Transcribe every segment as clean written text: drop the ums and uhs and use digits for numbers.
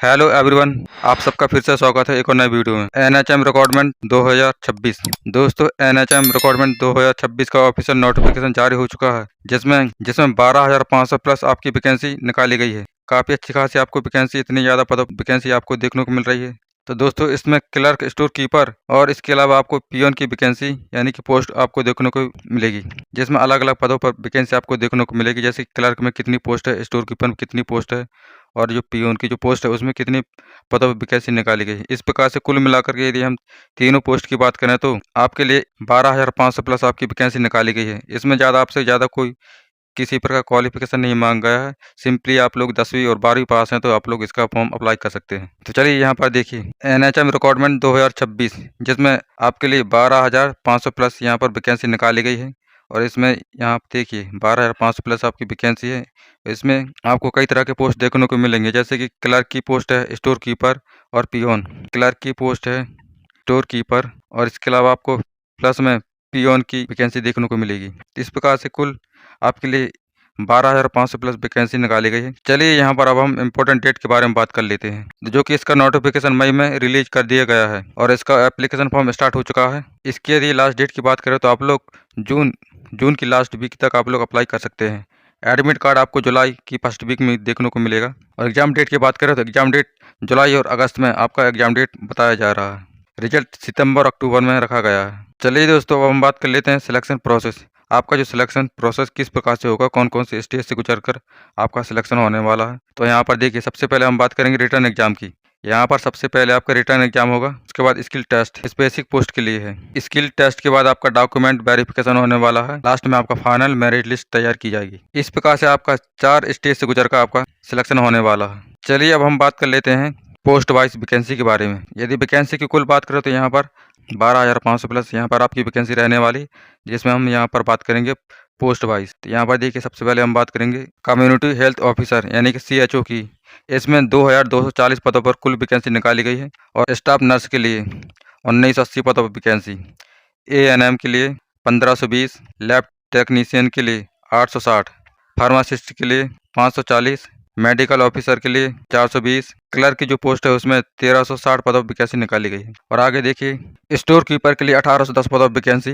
Hello everyone, आप सबका फिर से स्वागत है एक और नए वीडियो में। एनएचएम रिक्वायरमेंट 2026 दोस्तों, एनएचएम रिक्वायरमेंट 2026 का ऑफिशियल नोटिफिकेशन जारी हो चुका है, जिसमें जिसमें 12,500 प्लस आपकी वैकेंसी निकाली गई है। काफ़ी अच्छी खासी आपको वैकेंसी, इतनी ज़्यादा पद वैकेंसी आपको देखने को मिल रही है। तो दोस्तों, इसमें क्लर्क, स्टोर कीपर और इसके अलावा आपको पियोन की वैकेंसी यानी कि पोस्ट आपको देखने को मिलेगी, जिसमें अलग अलग पदों पर वैकेंसी आपको देखने को मिलेगी। जैसे क्लर्क में कितनी पोस्ट है, स्टोर कीपर में कितनी पोस्ट है और जो पियोन की जो पोस्ट है उसमें कितनी पदों पर वैकेंसी निकाली गई है। इस प्रकार से कुल मिलाकर के यदि हम तीनों पोस्ट की बात करें तो आपके लिए 12,500 प्लस आपकी वैकेंसी निकाली गई है। इसमें ज़्यादा आपसे ज़्यादा कोई किसी प्रकार क्वालिफिकेशन नहीं मांगा गया है। सिंपली आप लोग 10वीं और 12वीं पास हैं तो आप लोग इसका फॉर्म अप्लाई कर सकते हैं। तो चलिए यहाँ पर देखिए एनएचएम रिक्वायरमेंट 2026, जिसमें आपके लिए 12,500 प्लस यहाँ पर वैकेंसी निकाली गई है। और इसमें यहाँ देखिए 12,500 प्लस आपकी वैकेंसी है। इसमें आपको कई तरह के पोस्ट देखने को मिलेंगे, जैसे कि क्लर्क की पोस्ट है, स्टोर कीपर और पियोन। क्लर्क की पोस्ट है, स्टोर कीपर और इसके अलावा आपको प्लस में पियोन की वैकेंसी देखने को मिलेगी। इस प्रकार से कुल आपके लिए 12,500 प्लस वैकेंसी निकाली गई है। चलिए यहाँ पर अब हम इम्पोर्टेंट डेट के बारे में बात कर लेते हैं, जो कि इसका नोटिफिकेशन मई में रिलीज कर दिया गया है और इसका एप्लीकेशन फॉर्म स्टार्ट हो चुका है। इसकी यदि लास्ट डेट की बात करें तो आप लोग जून की लास्ट वीक तक आप लोग अप्लाई कर सकते हैं। एडमिट कार्ड आपको जुलाई की फर्स्ट वीक में देखने को मिलेगा। और एग्जाम डेट की बात करें तो एग्जाम डेट जुलाई और अगस्त में आपका एग्जाम डेट बताया जा रहा है। रिजल्ट सितंबर अक्टूबर में रखा गया है। चलिए दोस्तों, अब हम बात कर लेते हैं सिलेक्शन प्रोसेस। आपका जो सिलेक्शन प्रोसेस किस प्रकार से होगा, कौन कौन से स्टेज से गुजरकर आपका सिलेक्शन होने वाला है। तो यहाँ पर देखिए, सबसे पहले हम बात करेंगे रिटर्न एग्जाम की। यहाँ पर सबसे पहले आपका रिटर्न एग्जाम होगा, उसके बाद स्किल टेस्ट स्पेसिफिक पोस्ट के लिए है। स्किल टेस्ट के बाद आपका डॉक्यूमेंट वेरिफिकेशन होने वाला है। लास्ट में आपका फाइनल मेरिट लिस्ट तैयार की जाएगी। इस प्रकार से आपका 4 स्टेज से गुजरकर आपका सिलेक्शन होने वाला है। चलिए अब हम बात कर लेते हैं पोस्ट वाइज वैकेंसी के बारे में। यदि वैकेंसी की कुल बात करें तो यहाँ पर 12,500 प्लस यहाँ पर आपकी वैकेंसी रहने वाली, जिसमें हम यहाँ पर बात करेंगे पोस्ट वाइज। तो यहाँ पर देखिए, सबसे पहले हम बात करेंगे कम्युनिटी हेल्थ ऑफिसर यानी कि CHO की। इसमें 2,240 पदों पर कुल वैकेंसी निकाली गई है। और स्टाफ नर्स के लिए 1980 पदों पर वैकेंसी, ANM के लिए 1520, लैब टेक्नीशियन के लिए 860, फार्मासिस्ट के लिए 540, मेडिकल ऑफिसर के लिए 420, क्लर्क की जो पोस्ट है उसमें 1,360 पदों पर वैकेंसी निकाली गई है। और आगे देखिए, स्टोर कीपर के लिए 1,810 पदों पर वैकेंसी,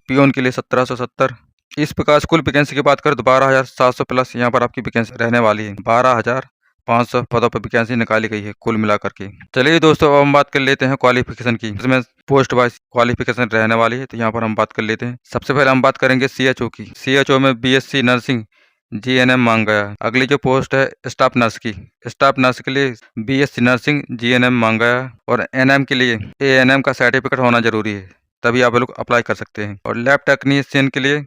पियोन के लिए 1,770। इस प्रकार से कुल वैकेंसी की बात करें तो 12,700 प्लस यहाँ पर आपकी वैकेंसी रहने वाली है। 12,500 पदों पर वैकेंसी निकाली गई है कुल मिलाकर के। चलिए दोस्तों, अब हम बात कर लेते हैं क्वालिफिकेशन की। इसमें पोस्ट वाइज क्वालिफिकेशन रहने वाली है, तो यहाँ पर हम बात कर लेते हैं। सबसे पहले हम बात करेंगे CHO की। CHO में BSc नर्सिंग GNM मांग गया है। अगली जो पोस्ट है स्टाफ नर्स की, स्टाफ नर्स के लिए BSc नर्सिंग GNM मांग गया है। और NM के लिए ANM का सर्टिफिकेट होना जरूरी है, तभी आप लोग अप्लाई कर सकते हैं। और लैब टेक्नीशियन के लिए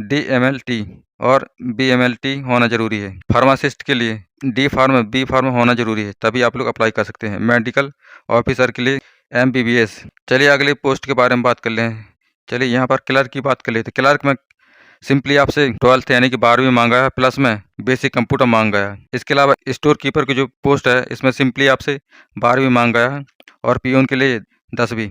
DMLT और BMLT होना जरूरी है। फार्मासिस्ट के लिए D फार्म B फार्म होना जरूरी है, तभी आप लोग अप्लाई कर सकते हैं। मेडिकल ऑफिसर के लिए MBBS। चलिए अगली पोस्ट के बारे में बात कर लें। चलिए यहाँ पर क्लर्क की बात कर लेते हैं। क्लर्क में सिंपली आपसे 12th यानी कि 12वीं मांगा है, प्लस में बेसिक कंप्यूटर मांग गया है। इसके अलावा स्टोर कीपर की जो पोस्ट है इसमें सिंपली आपसे 12वीं मांग गया है और पियोन के लिए 10वीं।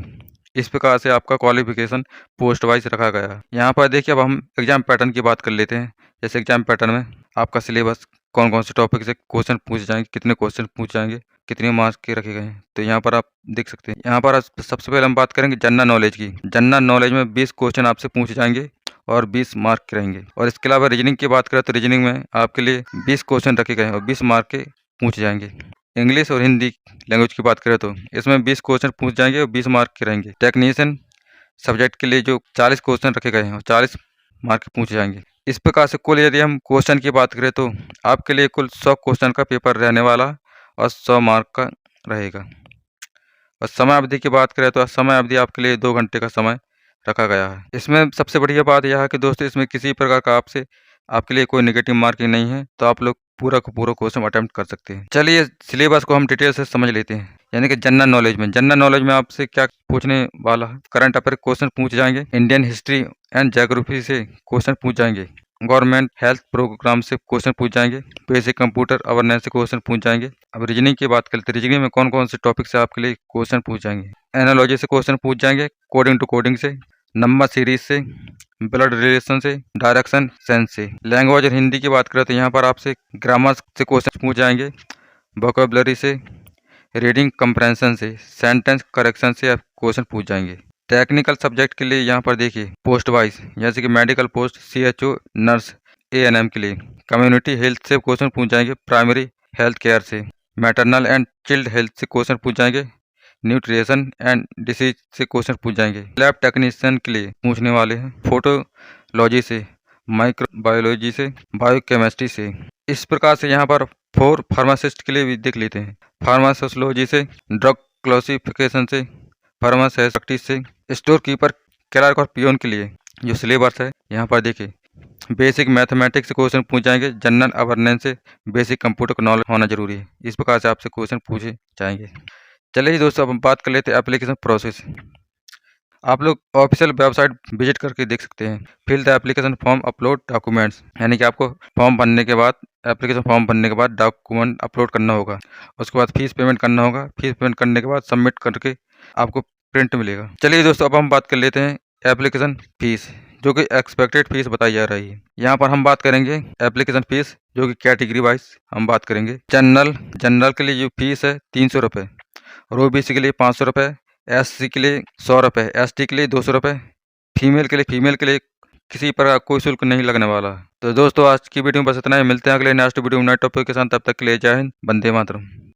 इस प्रकार से आपका क्वालिफिकेशन पोस्ट वाइज रखा गया है। यहाँ पर देखिए, अब हम एग्जाम पैटर्न की बात कर लेते हैं। जैसे एग्जाम पैटर्न में आपका सिलेबस, कौन कौन से टॉपिक से क्वेश्चन पूछे जाएंगे, कितने क्वेश्चन पूछे जाएंगे, कितने मार्क्स के रखे गए हैं, तो यहाँ पर आप देख सकते हैं। यहाँ पर सबसे पहले हम बात करेंगे जनरल नॉलेज की। जनरल नॉलेज में 20 क्वेश्चन आपसे पूछे जाएंगे और 20 मार्क के रहेंगे। और इसके अलावा रीजनिंग की बात करें तो रीजनिंग में आपके लिए 20 क्वेश्चन रखे गए हैं और 20 मार्क के पूछे जाएंगे। इंग्लिश और हिंदी लैंग्वेज की बात करें तो इसमें 20 क्वेश्चन पूछ जाएंगे और 20 मार्क के रहेंगे। टेक्नीशियन सब्जेक्ट के लिए जो 40 क्वेश्चन रखे गए हैं और 40 मार्क के पूछे जाएंगे। इस प्रकार से कुल यदि हम क्वेश्चन की बात करें तो आपके लिए कुल 100 क्वेश्चन का पेपर रहने वाला और 100 मार्क का रहेगा। और समय अवधि की बात करें तो समय अवधि आपके लिए 2 घंटे का समय रखा गया है। इसमें सबसे बढ़िया बात यह है कि दोस्तों, इसमें किसी प्रकार का आपके लिए कोई नेगेटिव मार्किंग नहीं है, तो आप लोग पूरा का पूरा क्वेश्चन अटेम्प्ट कर सकते हैं। चलिए सिलेबस को हम डिटेल से समझ लेते हैं। यानी कि जनरल नॉलेज में आपसे क्या पूछने वाला है। करंट अफेयर क्वेश्चन पूछ जाएंगे, इंडियन हिस्ट्री एंड ज्योग्राफी से क्वेश्चन पूछ जाएंगे, गवर्नमेंट हेल्थ प्रोग्राम से क्वेश्चन पूछ जाएंगे, बेसिक कंप्यूटर अवेयरनेस से क्वेश्चन पूछ जाएंगे। अब रीजनिंग की बात करते हैं। रीजनिंग में कौन कौन से टॉपिक से आपके लिए क्वेश्चन पूछ जाएंगे। एनालॉजी से क्वेश्चन पूछ जाएंगे, कोडिंग टू कोडिंग से, नंबर सीरीज से, ब्लड रिलेशन से, डायरेक्शन सेंस से। लैंग्वेज और हिंदी की बात करें तो यहाँ पर आपसे ग्रामर से क्वेश्चन पूछ जाएंगे, वोकेबलरी से, रीडिंग कंप्रेंशन से, सेंटेंस करेक्शन से क्वेश्चन पूछ जाएंगे। टेक्निकल सब्जेक्ट के लिए यहाँ पर देखिए पोस्ट वाइज, जैसे कि medical post, CHO, nurse, ANM के लिए। कम्युनिटी हेल्थ से क्वेश्चन पूछ जाएंगे, प्राइमरी हेल्थ केयर से। मैटरनल एंड चिल्ड हेल्थ से क्वेश्चन पूछ जाएंगे, न्यूट्रिशन एंड डिसीज से क्वेश्चन पूछ जाएंगे। लैब टेक्नीशियन के लिए पूछने वाले हैं, फोटोलॉजी से, माइक्रोबायोलॉजी से, बायोकेमिस्ट्री से। इस प्रकार से यहाँ पर 4 फार्मासिस्ट के लिए भी देख लेते हैं, फार्माकोलॉजी से, ड्रग क्लासिफिकेशन से, फार्मासिस्ट से। स्टोर कीपर, क्लर्क और पियोन के लिए जो सिलेबस है यहाँ पर देखिए, बेसिक मैथमेटिक्स से क्वेश्चन पूछ जाएंगे, जनरल अवेयरनेस से, बेसिक कंप्यूटर नॉलेज होना जरूरी है। इस प्रकार से आपसे क्वेश्चन पूछे जाएंगे। चलिए दोस्तों, अब हम बात कर लेते हैं एप्लीकेशन प्रोसेस। आप लोग ऑफिशियल वेबसाइट विजिट करके देख सकते हैं। Fill the application form, upload documents, यानी कि आपको फॉर्म भरने के बाद, एप्लीकेशन फॉर्म भरने के बाद डॉक्यूमेंट अपलोड करना होगा। उसके बाद फीस पेमेंट करना होगा। फीस पेमेंट करने के बाद सबमिट करके आपको प्रिंट मिलेगा। चलिए दोस्तों, अब हम बात कर लेते हैं एप्लीकेशन फीस, जो कि एक्सपेक्टेड फीस बताई जा रही है। यहाँ पर हम बात करेंगे एप्लीकेशन फीस, जो कि कैटेगरी वाइज हम बात करेंगे। जनरल के लिए जो फीस है 300 रुपये, OBC के लिए 500 रुपये, SC के लिए 100 रुपये, ST के लिए 200 रुपये, फीमेल के लिए किसी प्रकार कोई शुल्क नहीं लगने वाला है। तो दोस्तों, आज की वीडियो में बस इतना ही। मिलते हैं अगले नेक्स्ट वीडियो में नए टॉपिक के साथ। तब तक के लिए जय हिंद, वंदे मातरम।